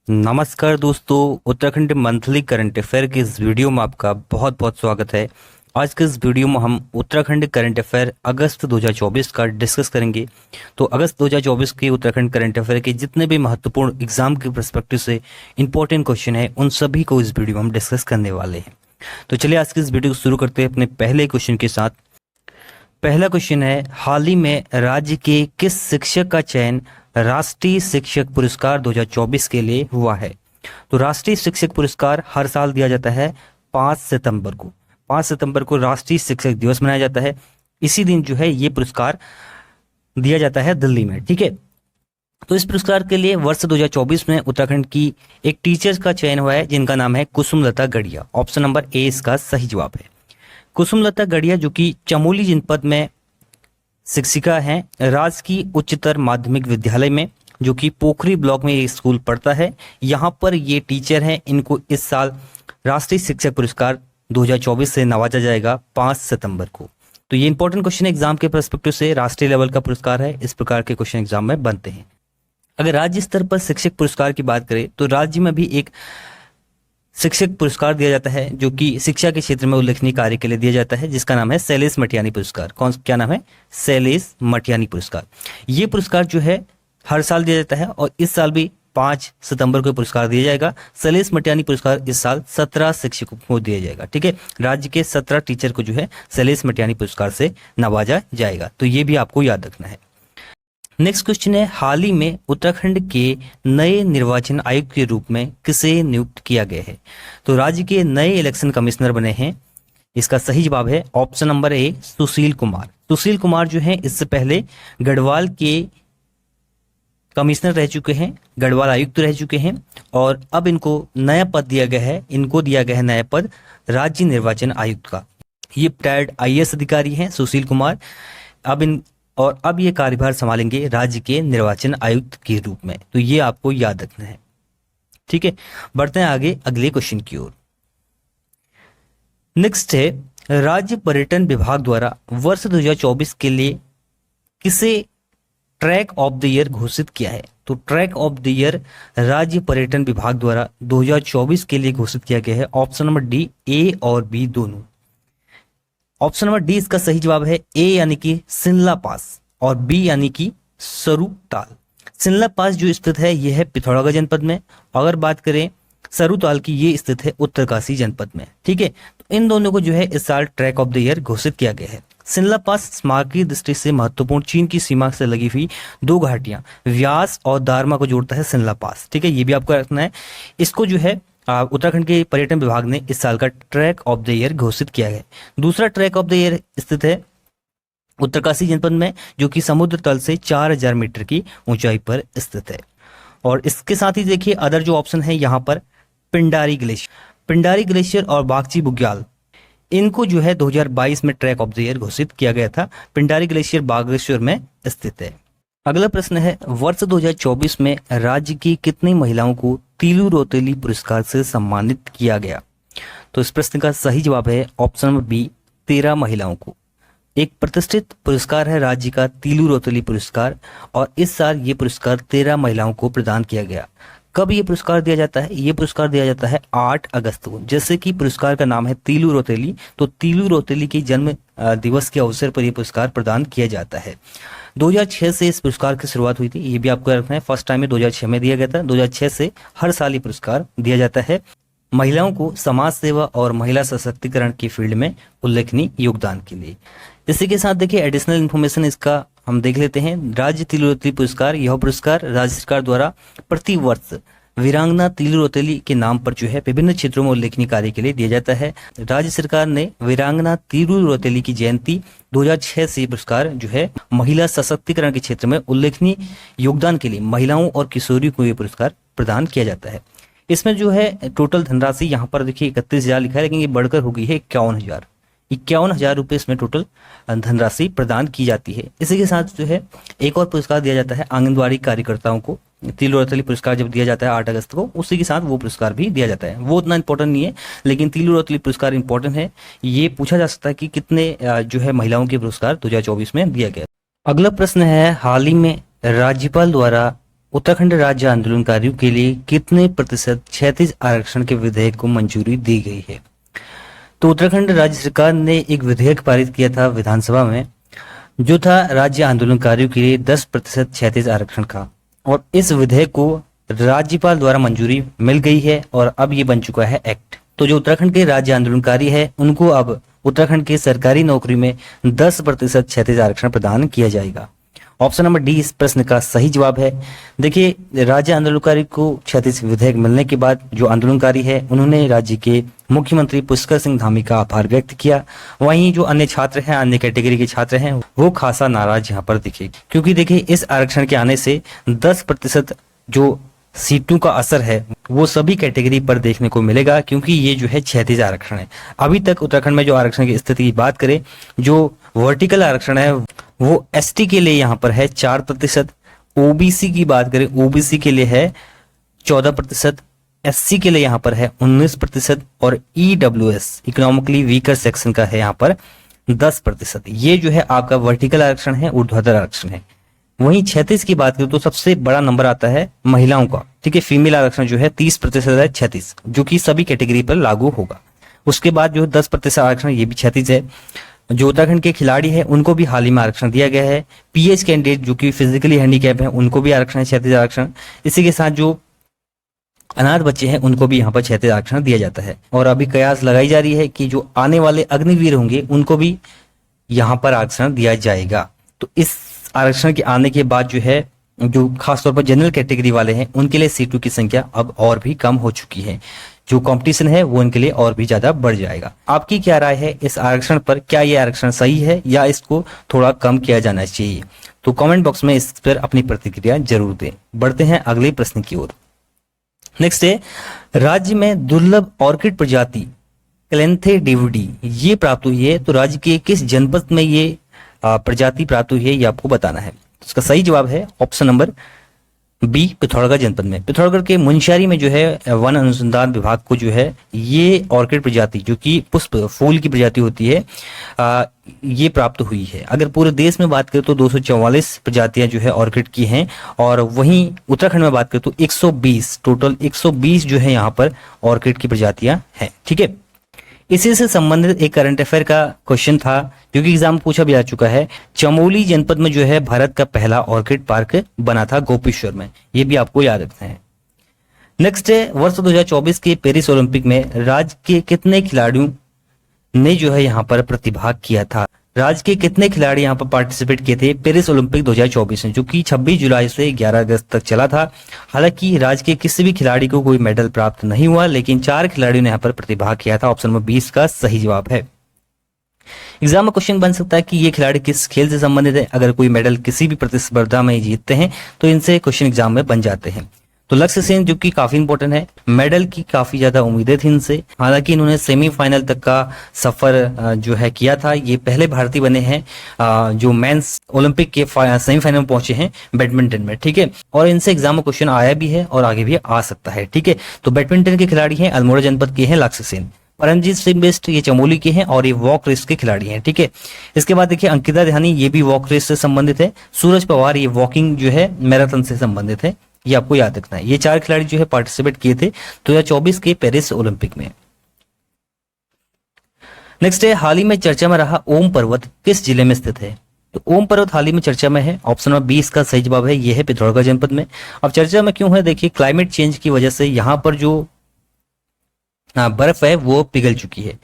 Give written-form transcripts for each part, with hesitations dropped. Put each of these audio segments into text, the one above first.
नमस्कार दोस्तों, Uttarakhand monthly current affair की इस वीडियो में आपका बहुत बहुत स्वागत है। आज के इस वीडियो में हम उत्तराखंड करंट अफेयर अगस्त 2024 का डिस्कस करेंगे। तो अगस्त 2024 के उत्तराखंड करंट अफेयर के जितने भी महत्वपूर्ण एग्जाम के पर्सपेक्टिव से इंपॉर्टेंट क्वेश्चन है उन सभी को इस वीडियो में हम डिस्कस करने वाले हैं। तो चलिए आज की इस वीडियो को शुरू करते हैं अपने पहले क्वेश्चन के साथ। पहला क्वेश्चन है, हाल ही में राज्य के किस शिक्षक का चयन राष्ट्रीय शिक्षक पुरस्कार 2024 के लिए हुआ है? तो राष्ट्रीय शिक्षक पुरस्कार हर साल दिया जाता है 5 सितंबर को। 5 सितंबर को राष्ट्रीय शिक्षक दिवस मनाया जाता है। इसी दिन जो है ये पुरस्कार दिया जाता है दिल्ली में, ठीक है। तो इस पुरस्कार के लिए वर्ष 2024 में उत्तराखंड की एक टीचर्स का चयन हुआ है जिनका नाम है कुसुमलता गढ़िया। ऑप्शन नंबर ए इसका सही जवाब है। कुसुमलता गढ़िया जो कि चमोली जनपद में शिक्षिका हैं, राजकीय उच्चतर माध्यमिक विद्यालय में, जो कि पोखरी ब्लॉक में ये स्कूल पढ़ता है। यहाँ पर ये टीचर हैं। इनको इस साल राष्ट्रीय शिक्षक पुरस्कार 2024 से नवाजा जाएगा 5 सितंबर को। तो ये इंपॉर्टेंट क्वेश्चन एग्जाम के पर्सपेक्टिव से राष्ट्रीय लेवल का पुरस्कार है। इस प्रकार के क्वेश्चन एग्जाम में बनते हैं। अगर राज्य स्तर पर शिक्षक पुरस्कार की बात करें तो राज्य में भी एक शिक्षक पुरस्कार दिया जाता है जो कि शिक्षा के क्षेत्र में उल्लेखनीय कार्य के लिए दिया जाता है, जिसका नाम है शैलेश मटियानी पुरस्कार। क्या नाम है? शैलेश मटियानी पुरस्कार। ये पुरस्कार जो है हर साल दिया जाता है और इस साल भी 5 सितंबर को पुरस्कार दिया जाएगा। शैलेश मटियानी पुरस्कार इस साल 17 शिक्षकों को दिया जाएगा, ठीक है। राज्य के 17 टीचर को जो है शैलेश मटियानी पुरस्कार से नवाजा जाएगा। तो ये भी आपको याद रखना है। नेक्स्ट क्वेश्चन है, हाल ही में उत्तराखंड के नए निर्वाचन आयुक्त के रूप में किसे नियुक्त किया गया है? तो राज्य के नए इलेक्शन कमिश्नर बने हैं। इसका सही जवाब है option number A Sushil Kumar. Sushil Kumar जो है इससे पहले गढ़वाल के कमिश्नर रह चुके हैं, गढ़वाल आयुक्त रह चुके हैं और अब इनको नया पद दिया गया है। इनको दिया गया है नया पद राज्य निर्वाचन आयुक्त का। ये रिटायर्ड IAS अधिकारी हैं सुशील कुमार। अब ये कार्यभार संभालेंगे राज्य के निर्वाचन आयुक्त के रूप में। तो ये आपको याद रखना है, ठीक है। बढ़ते हैं आगे अगले क्वेश्चन की ओर। नेक्स्ट है, राज्य पर्यटन विभाग द्वारा वर्ष 2024 के लिए किसे ट्रैक ऑफ द ईयर घोषित किया है? तो ट्रैक ऑफ द ईयर राज्य पर्यटन विभाग द्वारा 2024 के लिए घोषित किया गया है। ऑप्शन नंबर डी, ए और बी दोनों। ऑप्शन नंबर डी इसका सही जवाब है। ए यानी कि शिमला पास और बी यानी कि सरू ताल। शिमला पास जो स्थित है यह है पिथौरागढ़ जनपद में। अगर बात करें सरू ताल की, ये स्थित है उत्तरकाशी जनपद में, ठीक है। तो इन दोनों को जो है इस साल ट्रैक ऑफ द ईयर घोषित किया गया है। शिमला पास स्मारकीय दृष्टि से महत्वपूर्ण चीन की सीमा से लगी हुई 2 घाटियां व्यास और दारमा को जोड़ता है शिमला पास, ठीक है। ये भी आपको रखना है। इसको जो है उत्तराखंड के पर्यटन विभाग ने इस साल का ट्रैक ऑफ द ईयर घोषित किया है। दूसरा ट्रैक ऑफ द ईयर स्थित है उत्तरकाशी जनपद में, जो कि समुद्र तल से 4000 मीटर की ऊंचाई पर स्थित है। और इसके साथ ही देखिए अदर जो ऑप्शन है यहाँ पर पिंडारी ग्लेशियर और बागची बुग्याल, इनको जो है 2022 में ट्रैक ऑफ द ईयर घोषित किया गया था। पिंडारी ग्लेशियर बागेश्वर में स्थित है। अगला प्रश्न है, वर्ष 2024 में राज्य की कितनी महिलाओं को तीलू रौतेली पुरस्कार से सम्मानित किया गया? तो इस प्रश्न का सही जवाब है ऑप्शन नंबर बी, 13 महिलाओं को। एक प्रतिष्ठित पुरस्कार है राज्य का तीलू रौतेली पुरस्कार और इस साल ये पुरस्कार 13 महिलाओं को प्रदान किया गया। कब ये पुरस्कार दिया जाता है? ये पुरस्कार दिया जाता है 8 अगस्त को। जैसे कि पुरस्कार का नाम है तीलू रौतेली, तो तीलू रौतेली के जन्म दिवस के अवसर पर यह पुरस्कार प्रदान किया जाता है। 2006 से इस पुरस्कार की शुरुआत हुई थी। ये भी आपको रखना है। फर्स्ट टाइम में 2006 में दिया गया था। 2006 से हर साल ये पुरस्कार दिया जाता है महिलाओं को समाज सेवा और महिला सशक्तिकरण की फील्ड में उल्लेखनीय योगदान के लिए। इसी के साथ देखिए एडिशनल इन्फॉर्मेशन इसका हम देख लेते हैं। राज्य तीलू रौतेली पुरस्कार, यह पुरस्कार राज्य सरकार द्वारा प्रति वर्ष वीरांगना तीलू रौतेली के नाम पर जो है विभिन्न क्षेत्रों में उल्लेखनीय कार्य के लिए दिया जाता है। राज्य सरकार ने वीरांगना तीलू रौतेली की जयंती 2006 से पुरस्कार जो है महिला सशक्तिकरण के क्षेत्र में उल्लेखनीय योगदान के लिए महिलाओं और किशोरियों को यह पुरस्कार प्रदान किया जाता है। इसमें जो है टोटल धनराशि यहाँ पर देखिए 31,000 लिखा है, लेकिन ये बढ़कर हो गई है 51,000 रुपये इसमें टोटल धनराशि प्रदान की जाती है। इसी के साथ जो है एक और पुरस्कार दिया जाता है आंगनबाड़ी कार्यकर्ताओं को। तीलू रौतेली पुरस्कार जब दिया जाता है 8 अगस्त को, उसी के साथ वो पुरस्कार भी दिया जाता है। वो उतना इंपॉर्टेंट नहीं है, लेकिन तीलू रौतेली पुरस्कार इंपॉर्टेंट है। ये पूछा जा सकता है कि कितने जो है महिलाओं के पुरस्कार 2024 में दिया गया। अगला प्रश्न है, हाल ही में राज्यपाल द्वारा उत्तराखंड राज्य आंदोलनकारियों के लिए कितने प्रतिशत क्षैतिज आरक्षण के विधेयक को मंजूरी दी गई है? तो उत्तराखंड राज्य सरकार ने एक विधेयक पारित किया था विधानसभा में, जो था राज्य आंदोलनकारियों के लिए 10% क्षैतिज आरक्षण का, और इस विधेयक को राज्यपाल द्वारा मंजूरी मिल गई है और अब ये बन चुका है एक्ट। तो जो उत्तराखंड के राज्य आंदोलनकारी है उनको अब उत्तराखंड के सरकारी नौकरी में 10% क्षैतिज आरक्षण प्रदान किया जाएगा। ऑप्शन नंबर डी इस प्रश्न का सही जवाब है। देखिए, राज्य आंदोलनकारी को क्षैतिज विधेयक मिलने के बाद जो आंदोलनकारी है उन्होंने राज्य के मुख्यमंत्री पुष्कर सिंह धामी का आभार व्यक्त किया। वहीं जो अन्य छात्र हैं, अन्य कैटेगरी के छात्र हैं, वो खासा नाराज यहाँ पर दिखे, क्योंकि देखिए इस आरक्षण के आने से 10% जो सीटों का असर है वो सभी कैटेगरी पर देखने को मिलेगा, क्योंकि ये जो है क्षैतिज आरक्षण है। अभी तक उत्तराखंड में जो आरक्षण की स्थिति की बात करें, जो वर्टिकल आरक्षण है वो एसटी के लिए यहाँ पर है 4%, ओबीसी की बात करें ओबीसी के लिए है 14%, एससी के लिए यहाँ पर है 19% और ईडब्ल्यूएस इकोनॉमिकली वीकर सेक्शन का है यहाँ पर 10%। ये जो है आपका वर्टिकल आरक्षण है, ऊर्ध्वाधर आरक्षण है। वहीं क्षैतिज की बात करें तो सबसे बड़ा नंबर आता है महिलाओं का, ठीक है। फीमेल आरक्षण जो है 30% है, क्षैतिज, जो कि सभी कैटेगरी पर लागू होगा। उसके बाद जो 10% आरक्षण ये भी क्षैतिज है। जो उत्तराखंड के खिलाड़ी हैं उनको भी हाल ही में आरक्षण दिया गया है। पीएच कैंडिडेट जो कि फिजिकली हैंडीकैप हैं उनको भी आरक्षण है, क्षैतिज आरक्षण। इसी के साथ जो अनाथ बच्चे हैं उनको भी यहाँ पर क्षैतिज आरक्षण दिया जाता है। और अभी कयास लगाई जा रही है कि जो आने वाले अग्निवीर होंगे उनको भी यहाँ पर आरक्षण दिया जाएगा। तो इस आरक्षण के आने के बाद जो है जो खासतौर पर जनरल कैटेगरी वाले हैं उनके लिए सीटों की संख्या अब और भी कम हो चुकी है। जो कंपटीशन है वो इनके लिए और भी ज्यादा बढ़ जाएगा। आपकी क्या राय है इस आरक्षण पर? क्या ये आरक्षण सही है या इसको थोड़ा कम किया जाना चाहिए? तो कमेंट बॉक्स में इस पर अपनी प्रतिक्रिया जरूर दें। बढ़ते हैं अगले प्रश्न की ओर। नेक्स्ट है, राज्य में दुर्लभ ऑर्किड प्रजाति क्लेंथे डेविडी ये प्राप्त हुई है, तो राज्य के किस जनपद में ये प्रजाति प्राप्त हुई है ये आपको बताना है। इसका सही जवाब है ऑप्शन नंबर बी, पिथौरागढ़ जनपद में। पिथौरागढ़ के मुनस्यारी में जो है वन अनुसंधान विभाग को जो है ये ऑर्किड प्रजाति जो कि पुष्प फूल की प्रजाति होती है ये प्राप्त हुई है। अगर पूरे देश में बात करें तो 244 प्रजातियां जो है ऑर्किड की हैं, और वहीं उत्तराखंड में बात करें तो 120 टोटल 120 जो है यहाँ पर ऑर्किड की प्रजातियां हैं, ठीक है। इसी से संबंधित एक करंट अफेयर का क्वेश्चन था जो कि एग्जाम पूछा भी जा चुका है। चमोली जनपद में जो है भारत का पहला ऑर्किड पार्क बना था गोपेश्वर में, ये भी आपको याद रखना है। नेक्स्ट है, वर्ष 2024 के पेरिस ओलंपिक में राज्य के कितने खिलाड़ियों ने जो है यहाँ पर प्रतिभाग किया था? राज्य के कितने खिलाड़ी यहाँ पर पार्टिसिपेट किए थे पेरिस ओलंपिक 2024 में, जो कि 26 जुलाई से 11 अगस्त तक चला था। हालांकि राज्य के किसी भी खिलाड़ी को कोई मेडल प्राप्त नहीं हुआ, लेकिन 4 खिलाड़ियों ने यहाँ पर प्रतिभाग किया था। ऑप्शन नंबर 20 का सही जवाब है। एग्जाम में क्वेश्चन बन सकता है कि ये खिलाड़ी किस खेल से संबंधित है। अगर कोई मेडल किसी भी प्रतिस्पर्धा में जीतते हैं तो इनसे क्वेश्चन एग्जाम में बन जाते हैं। तो लक्ष्य सेन जो कि काफी इंपॉर्टेंट है, मेडल की काफी ज्यादा उम्मीदें थी इनसे। हालांकि इन्होंने सेमीफाइनल तक का सफर जो है किया था। ये पहले भारतीय बने हैं जो मेंस ओलंपिक के सेमीफाइनल में पहुंचे हैं बैडमिंटन में, ठीक है। और इनसे एग्जाम में क्वेश्चन आया भी है और आगे भी आ सकता है, ठीक है। तो बैडमिंटन के खिलाड़ी हैं, अल्मोड़ा जनपद के हैं लक्ष्य सेन। परमजीत सिंह बिष्ट ये चमोली के हैं और ये वॉक रेस के खिलाड़ी हैं, ठीक है। इसके बाद देखिए अंकिता ध्यानी ये भी वॉक रेस से संबंधित है। सूरज पवार ये वॉकिंग जो है मैराथन से संबंधित है, ये आपको याद रखना है। ये 4 खिलाड़ी जो है पार्टिसिपेट किए थे 2024 के पेरिस ओलंपिक में। नेक्स्ट है, हाल ही में चर्चा में रहा ओम पर्वत किस जिले में स्थित है? तो ओम पर्वत हाल ही में चर्चा में है। ऑप्शन नंबर 20 का सही जवाब है, ये है पिथौरागढ़ जनपद में। अब चर्चा में क्यों है? देखिए क्लाइमेट चेंज की वजह से यहाँ पर जो बर्फ है वो पिघल चुकी है।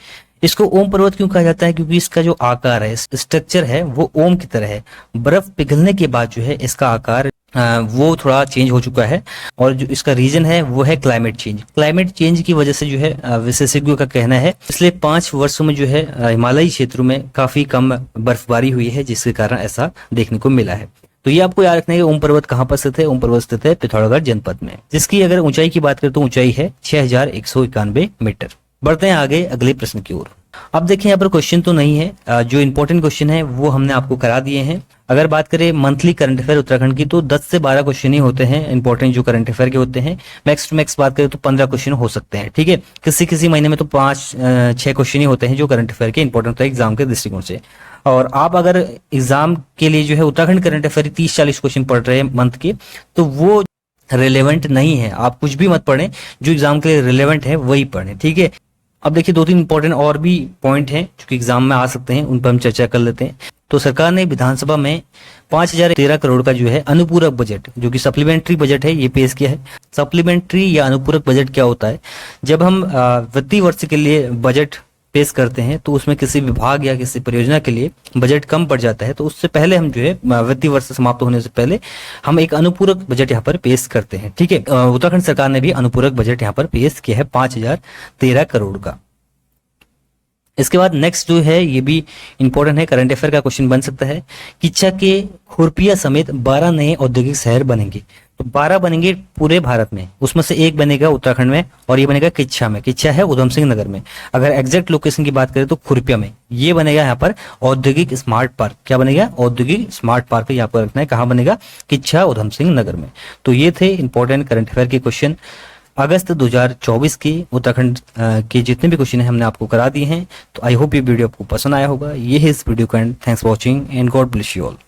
इसको ओम पर्वत क्यों कहा जाता है? क्योंकि इसका जो आकार है, स्ट्रक्चर है, वो ओम की तरह है। बर्फ पिघलने के बाद जो है इसका आकार वो थोड़ा चेंज हो चुका है, और जो इसका रीजन है वो है क्लाइमेट चेंज। क्लाइमेट चेंज की वजह से जो है विशेषज्ञों का कहना है पिछले 5 वर्षों में जो है हिमालयी क्षेत्रों में काफी कम बर्फबारी हुई है, जिसके कारण ऐसा देखने को मिला है। तो ये आपको याद रखना है कि ओम पर्वत कहाँ पर स्थित है। ओम पर्वत स्थित है पिथौरागढ़ जनपद में, जिसकी अगर ऊंचाई की बात करें तो ऊंचाई है 6191 मीटर। बढ़ते हैं आगे अगले प्रश्न की ओर। अब देखिए यहाँ पर क्वेश्चन तो नहीं है, जो इंपॉर्टेंट क्वेश्चन है वो हमने आपको करा दिए हैं। अगर बात करें मंथली करंट अफेयर उत्तराखंड की तो 10 से 12 क्वेश्चन ही होते हैं इंपॉर्टेंट जो करंट अफेयर के होते हैं। मैक्स टू मैक्स बात करें तो 15 क्वेश्चन हो सकते हैं, ठीक है। किसी किसी महीने में तो 5-6 क्वेश्चन ही होते हैं जो करंट अफेयर के इंपॉर्टेंट होते हैं एग्जाम के दृष्टिकोण से। और आप अगर एग्जाम के लिए जो है उत्तराखंड करंट अफेयर 30-40 क्वेश्चन पढ़ रहे हैं मंथ के, तो वो रिलेवेंट नहीं है। आप कुछ भी मत पढ़ें, जो एग्जाम के लिए रिलेवेंट है वही पढ़ें, ठीक है। अब देखिए 2-3 इंपॉर्टेंट और भी पॉइंट हैं जो कि एग्जाम में आ सकते हैं, उन पर हम चर्चा कर लेते हैं। तो सरकार ने विधानसभा में 5013 करोड़ का जो है अनुपूरक बजट, जो कि सप्लीमेंट्री बजट है, ये पेश किया है। सप्लीमेंट्री या अनुपूरक बजट क्या होता है? जब हम वित्तीय वर्ष के लिए बजट पेश करते हैं तो उसमें किसी विभाग या किसी परियोजना के लिए बजट कम पड़ जाता है, तो उससे पहले हम जो है वित्तीय वर्ष समाप्त होने से पहले हम एक अनुपूरक बजट यहाँ पर पेश करते हैं, ठीक है। उत्तराखंड सरकार ने भी अनुपूरक बजट यहाँ पर पेश किया है 5013 करोड़ का। इसके बाद नेक्स्ट जो है ये भी इंपॉर्टेंट है, करंट अफेयर का क्वेश्चन बन सकता है। किच्छा के खुरपिया समेत 12 नए औद्योगिक शहर बनेंगे। तो 12 बनेंगे पूरे भारत में, उसमें से एक बनेगा उत्तराखंड में और ये बनेगा किच्छा में। किच्छा है उधम सिंह नगर में। अगर एग्जैक्ट लोकेशन की बात करें तो खुरपिया में ये बनेगा यहाँ पर औद्योगिक स्मार्ट पार्क। क्या बनेगा? औद्योगिक स्मार्ट पार्क यहाँ पर रखना है। कहाँ बनेगा? किच्छा उधम सिंह नगर में। तो ये थे इंपॉर्टेंट करंट अफेयर के क्वेश्चन अगस्त 2024 के उत्तराखंड के जितने भी क्वेश्चन है हमने आपको करा दिए हैं। तो आई होप ये वीडियो आपको पसंद आया होगा। ये है इस वीडियो का and. Thanks for watching and God bless you all.